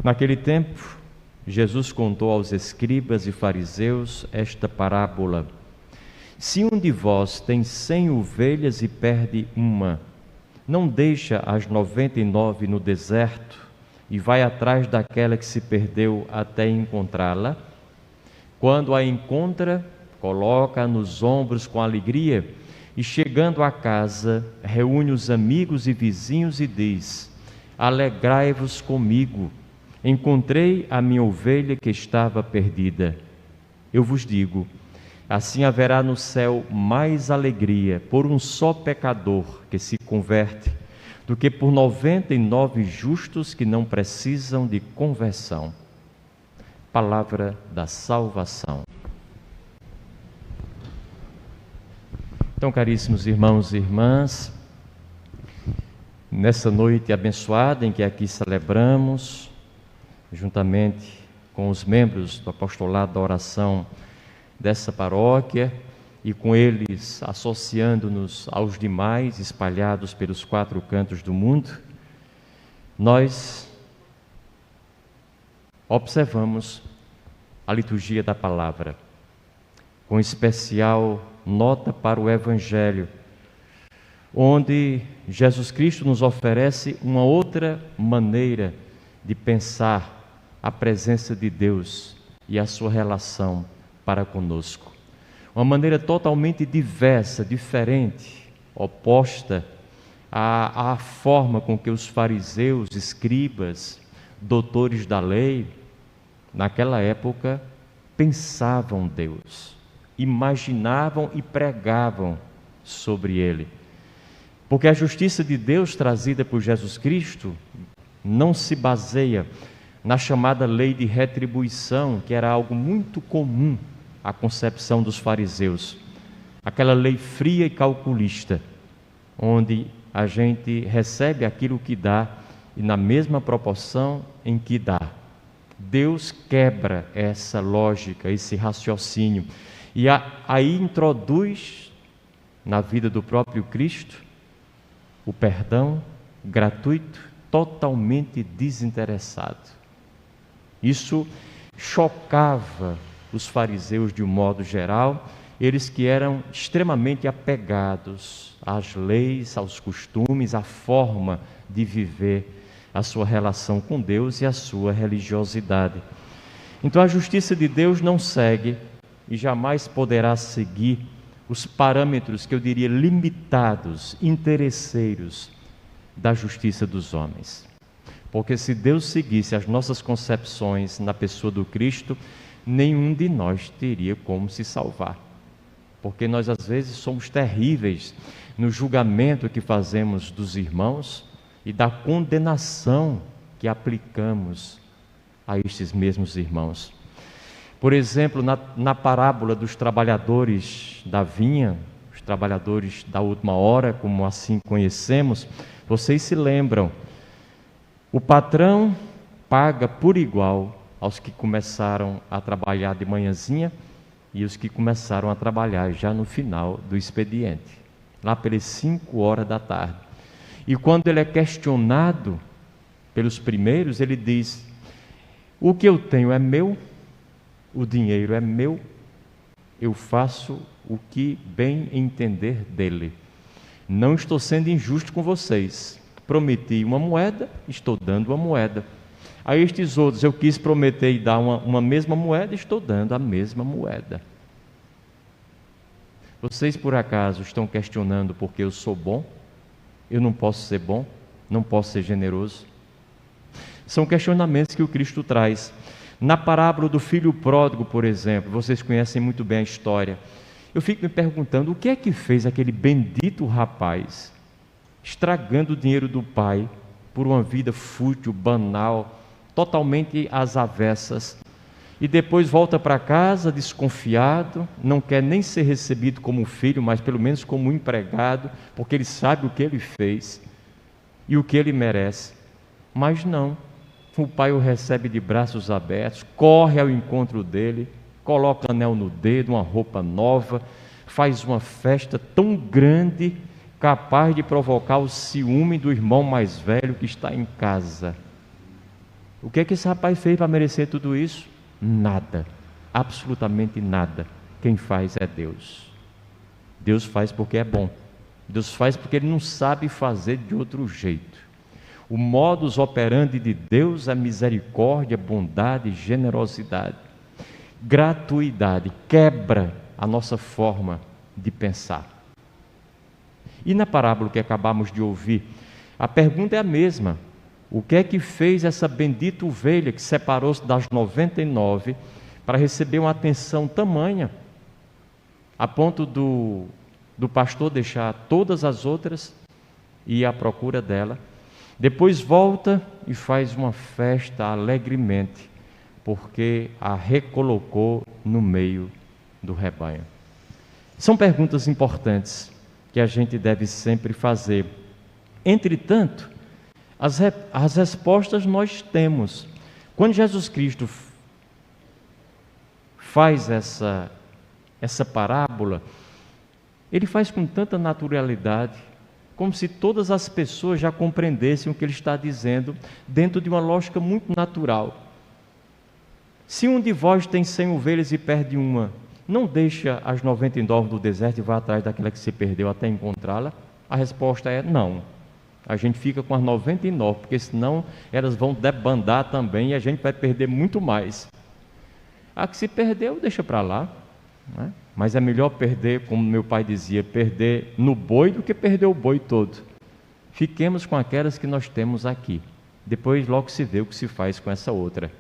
Naquele tempo, Jesus contou aos escribas e fariseus esta parábola: se um de vós tem 100 ovelhas e perde uma, não deixa as 99 no deserto e vai atrás daquela que se perdeu até encontrá-la? Quando a encontra, coloca-a nos ombros com alegria e, chegando a casa, reúne os amigos e vizinhos e diz: alegrai-vos comigo, encontrei a minha ovelha que estava perdida. Eu vos digo, assim haverá no céu mais alegria por um só pecador que se converte, do que por 99 justos que não precisam de conversão. Palavra da salvação. Então, caríssimos irmãos e irmãs, nessa noite abençoada em que aqui celebramos, juntamente com os membros do apostolado da oração dessa paróquia e com eles associando-nos aos demais espalhados pelos 4 cantos do mundo, nós observamos a liturgia da palavra, com especial nota para o Evangelho, onde Jesus Cristo nos oferece uma outra maneira de pensar a presença de Deus e a sua relação para conosco. Uma maneira totalmente diversa, diferente, oposta à forma com que os fariseus, escribas, doutores da lei, naquela época, pensavam Deus, imaginavam e pregavam sobre Ele. Porque a justiça de Deus trazida por Jesus Cristo não se baseia na chamada lei de retribuição, que era algo muito comum à concepção dos fariseus. Aquela lei fria e calculista, onde a gente recebe aquilo que dá e na mesma proporção em que dá. Deus quebra essa lógica, esse raciocínio, e aí introduz na vida do próprio Cristo o perdão gratuito, totalmente desinteressado. Isso chocava os fariseus de um modo geral, eles que eram extremamente apegados às leis, aos costumes, à forma de viver a sua relação com Deus e a sua religiosidade. Então a justiça de Deus não segue e jamais poderá seguir os parâmetros que eu diria limitados, interesseiros da justiça dos homens. Porque se Deus seguisse as nossas concepções na pessoa do Cristo, nenhum de nós teria como se salvar. Porque nós às vezes somos terríveis no julgamento que fazemos dos irmãos e da condenação que aplicamos a estes mesmos irmãos. Por exemplo, na parábola dos trabalhadores da vinha, os trabalhadores da última hora, como assim conhecemos, vocês se lembram, o patrão paga por igual aos que começaram a trabalhar de manhãzinha e os que começaram a trabalhar já no final do expediente, lá pelas 5 horas da tarde. E quando ele é questionado pelos primeiros, ele diz: o que eu tenho é meu, o dinheiro é meu, eu faço o que bem entender dele. Não estou sendo injusto com vocês. Prometi uma moeda, estou dando uma moeda. A estes outros eu quis prometer e dar uma mesma moeda, estou dando a mesma moeda. Vocês por acaso estão questionando porque eu sou bom? Eu não posso ser bom? Não posso ser generoso? São questionamentos que o Cristo traz. Na parábola do filho pródigo, por exemplo, vocês conhecem muito bem a história. Eu fico me perguntando, o que é que fez aquele bendito rapaz, estragando o dinheiro do pai, por uma vida fútil, banal, totalmente às avessas, e depois volta para casa desconfiado, não quer nem ser recebido como filho, mas pelo menos como empregado, porque ele sabe o que ele fez e o que ele merece. Mas não, o pai o recebe de braços abertos, corre ao encontro dele, coloca anel no dedo, uma roupa nova, faz uma festa tão grande, capaz de provocar o ciúme do irmão mais velho que está em casa. O que é que esse rapaz fez para merecer tudo isso? Nada, absolutamente nada. Quem faz é Deus. Deus faz porque é bom. Deus faz porque Ele não sabe fazer de outro jeito. O modus operandi de Deus é misericórdia, bondade, generosidade, gratuidade, quebra a nossa forma de pensar. E na parábola que acabamos de ouvir, a pergunta é a mesma. O que é que fez essa bendita ovelha que separou-se das 99 para receber uma atenção tamanha, a ponto do pastor deixar todas as outras e ir à procura dela? Depois volta e faz uma festa alegremente, porque a recolocou no meio do rebanho. São perguntas importantes que a gente deve sempre fazer. Entretanto, as respostas nós temos. Quando Jesus Cristo faz essa parábola, Ele faz com tanta naturalidade, como se todas as pessoas já compreendessem o que Ele está dizendo, dentro de uma lógica muito natural. Se um de vós tem 100 ovelhas e perde uma, não deixa as 99 do deserto e vai atrás daquela que se perdeu até encontrá-la? A resposta é não. A gente fica com as 99, porque senão elas vão debandar também e a gente vai perder muito mais. A que se perdeu, deixa para lá, né? Mas é melhor perder, como meu pai dizia, perder no boi do que perder o boi todo. Fiquemos com aquelas que nós temos aqui. Depois logo se vê o que se faz com essa outra.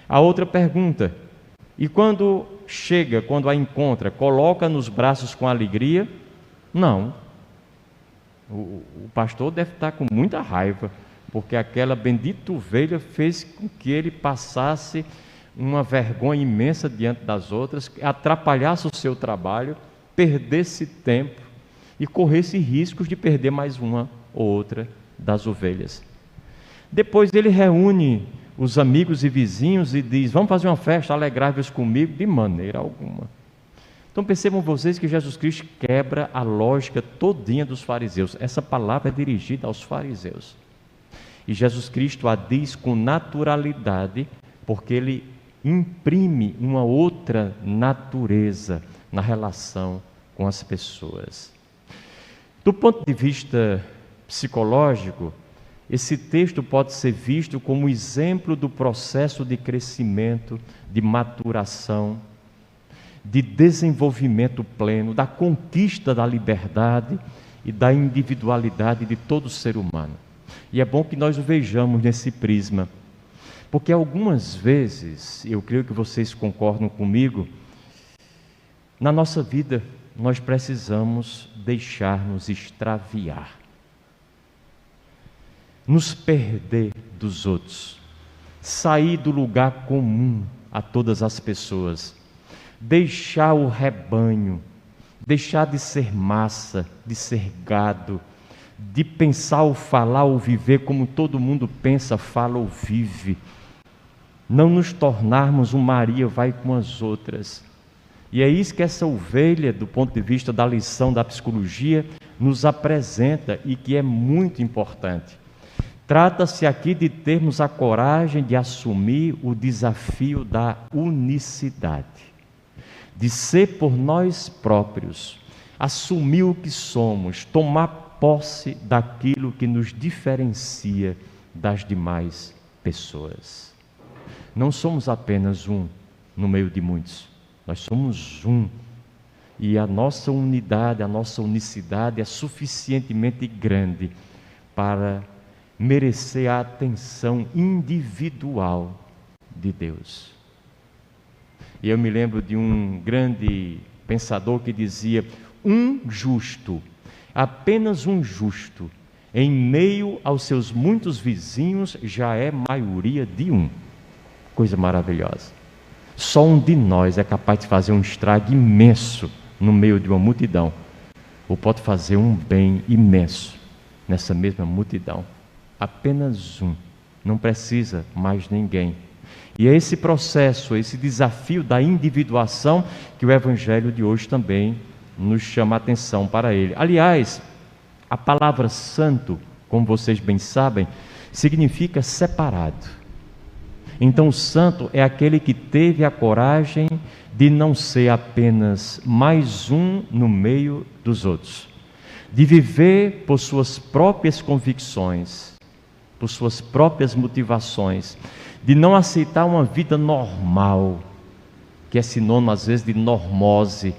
A outra pergunta: e quando chega, quando a encontra, coloca nos braços com alegria? Não. O pastor deve estar com muita raiva, porque aquela bendita ovelha fez com que ele passasse uma vergonha imensa diante das outras, atrapalhasse o seu trabalho, perdesse tempo e corresse riscos de perder mais uma ou outra das ovelhas. Depois ele reúne os amigos e vizinhos e diz: vamos fazer uma festa, alegrai-vos comigo? De maneira alguma. Então percebam vocês que Jesus Cristo quebra a lógica todinha dos fariseus. Essa palavra é dirigida aos fariseus. E Jesus Cristo a diz com naturalidade, porque Ele imprime uma outra natureza na relação com as pessoas. Do ponto de vista psicológico, esse texto pode ser visto como exemplo do processo de crescimento, de maturação, de desenvolvimento pleno, da conquista da liberdade e da individualidade de todo ser humano. E é bom que nós o vejamos nesse prisma, porque algumas vezes, eu creio que vocês concordam comigo, na nossa vida nós precisamos deixar-nos extraviar, nos perder dos outros, sair do lugar comum a todas as pessoas, deixar o rebanho, deixar de ser massa, de ser gado, de pensar ou falar ou viver como todo mundo pensa, fala ou vive, não nos tornarmos um Maria vai com as outras. E é isso que essa ovelha, do ponto de vista da lição da psicologia, nos apresenta e que é muito importante. Trata-se aqui de termos a coragem de assumir o desafio da unicidade, de ser por nós próprios, assumir o que somos, tomar posse daquilo que nos diferencia das demais pessoas. Não somos apenas um no meio de muitos, nós somos um. E a nossa unidade, a nossa unicidade é suficientemente grande para merecer a atenção individual de Deus. E eu me lembro de um grande pensador que dizia: um justo, apenas um justo, em meio aos seus muitos vizinhos, já é maioria de um. Coisa maravilhosa. Só um de nós é capaz de fazer um estrago imenso no meio de uma multidão, ou pode fazer um bem imenso nessa mesma multidão. Apenas um, não precisa mais ninguém. E é esse processo, esse desafio da individuação que o Evangelho de hoje também nos chama a atenção para ele. Aliás, a palavra santo, como vocês bem sabem, significa separado. Então o santo é aquele que teve a coragem de não ser apenas mais um no meio dos outros, de viver por suas próprias convicções, por suas próprias motivações, de não aceitar uma vida normal, que é sinônimo às vezes de normose,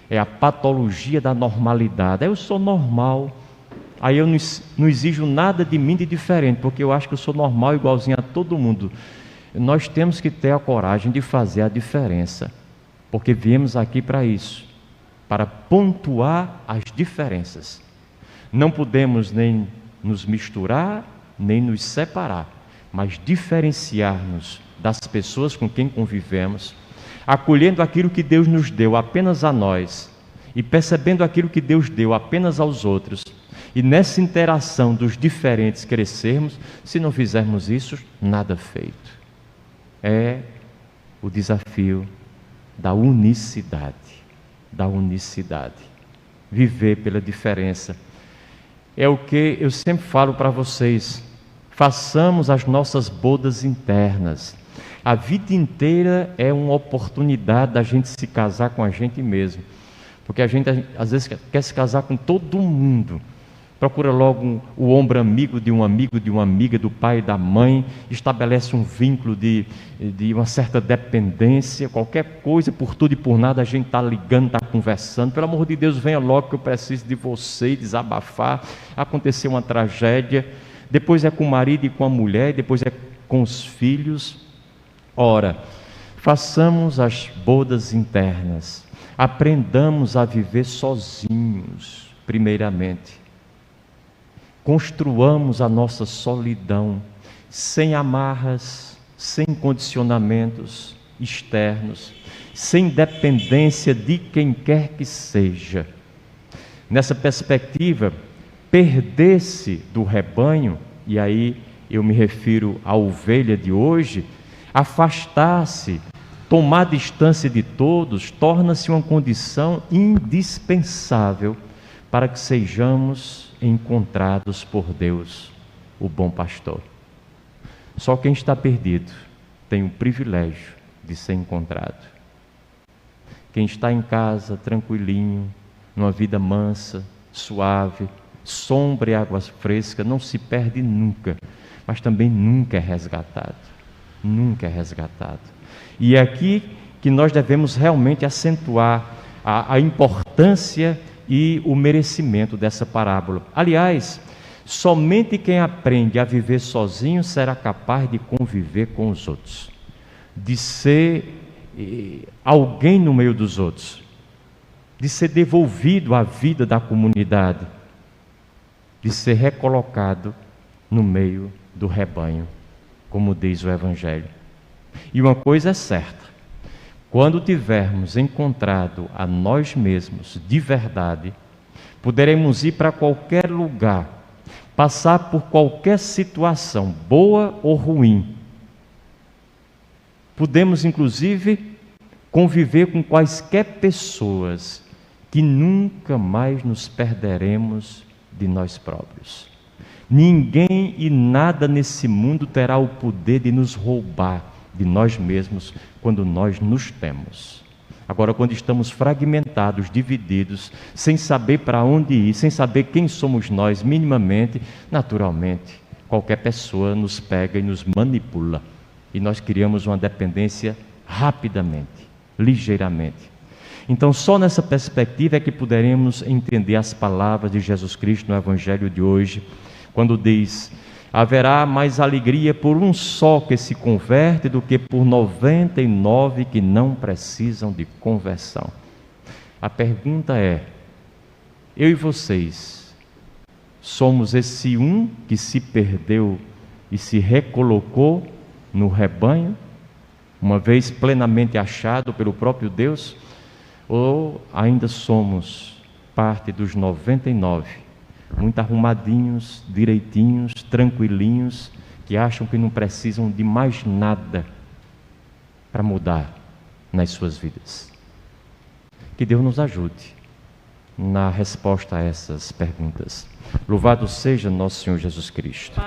é a patologia da normalidade. Eu sou normal, aí eu não exijo nada de mim de diferente, porque eu acho que eu sou normal igualzinho a todo mundo. Nós temos que ter a coragem de fazer a diferença, porque viemos aqui para isso, para pontuar as diferenças. Não podemos nem nos misturar, nem nos separar, mas diferenciar-nos das pessoas com quem convivemos, acolhendo aquilo que Deus nos deu apenas a nós e percebendo aquilo que Deus deu apenas aos outros, e nessa interação dos diferentes crescermos. Se não fizermos isso, nada feito. É o desafio da unicidade, viver pela diferença. É o que eu sempre falo para vocês: façamos as nossas bodas internas. A vida inteira é uma oportunidade da gente se casar com a gente mesmo, porque a gente às vezes quer se casar com todo mundo, procura logo o ombro amigo, de uma amiga, do pai e da mãe, estabelece um vínculo de uma certa dependência, qualquer coisa, por tudo e por nada, a gente está ligando, está conversando. Pelo amor de Deus, venha logo que eu preciso de você, e desabafar. Aconteceu uma tragédia, depois é com o marido e com a mulher, depois é com os filhos. Ora, façamos as bodas internas, aprendamos a viver sozinhos, primeiramente. Construamos a nossa solidão, sem amarras, sem condicionamentos externos, sem dependência de quem quer que seja. Nessa perspectiva, perder-se do rebanho, e aí eu me refiro à ovelha de hoje, afastar-se, tomar distância de todos, torna-se uma condição indispensável para que sejamos encontrados por Deus, o bom pastor. Só quem está perdido tem o privilégio de ser encontrado. Quem está em casa, tranquilinho, numa vida mansa, suave, sombra e água fresca, não se perde nunca, mas também nunca é resgatado. Nunca é resgatado. E é aqui que nós devemos realmente acentuar a importância e o merecimento dessa parábola. Aliás, somente quem aprende a viver sozinho será capaz de conviver com os outros, de ser alguém no meio dos outros, de ser devolvido à vida da comunidade, de ser recolocado no meio do rebanho, como diz o Evangelho. E uma coisa é certa: quando tivermos encontrado a nós mesmos de verdade, poderemos ir para qualquer lugar, passar por qualquer situação, boa ou ruim. Podemos, inclusive, conviver com quaisquer pessoas, que nunca mais nos perderemos de nós próprios. Ninguém e nada nesse mundo terá o poder de nos roubar de nós mesmos quando nós nos temos. Agora, quando estamos fragmentados, divididos, sem saber para onde ir, sem saber quem somos nós minimamente, naturalmente, qualquer pessoa nos pega e nos manipula. E nós criamos uma dependência rapidamente, ligeiramente. Então, só nessa perspectiva é que poderemos entender as palavras de Jesus Cristo no Evangelho de hoje, quando diz: haverá mais alegria por um só que se converte do que por 99 que não precisam de conversão. A pergunta é: eu e vocês somos esse um que se perdeu e se recolocou no rebanho, uma vez plenamente achado pelo próprio Deus? Ou ainda somos parte dos 99, muito arrumadinhos, direitinhos, tranquilinhos, que acham que não precisam de mais nada para mudar nas suas vidas? Que Deus nos ajude na resposta a essas perguntas. Louvado seja nosso Senhor Jesus Cristo.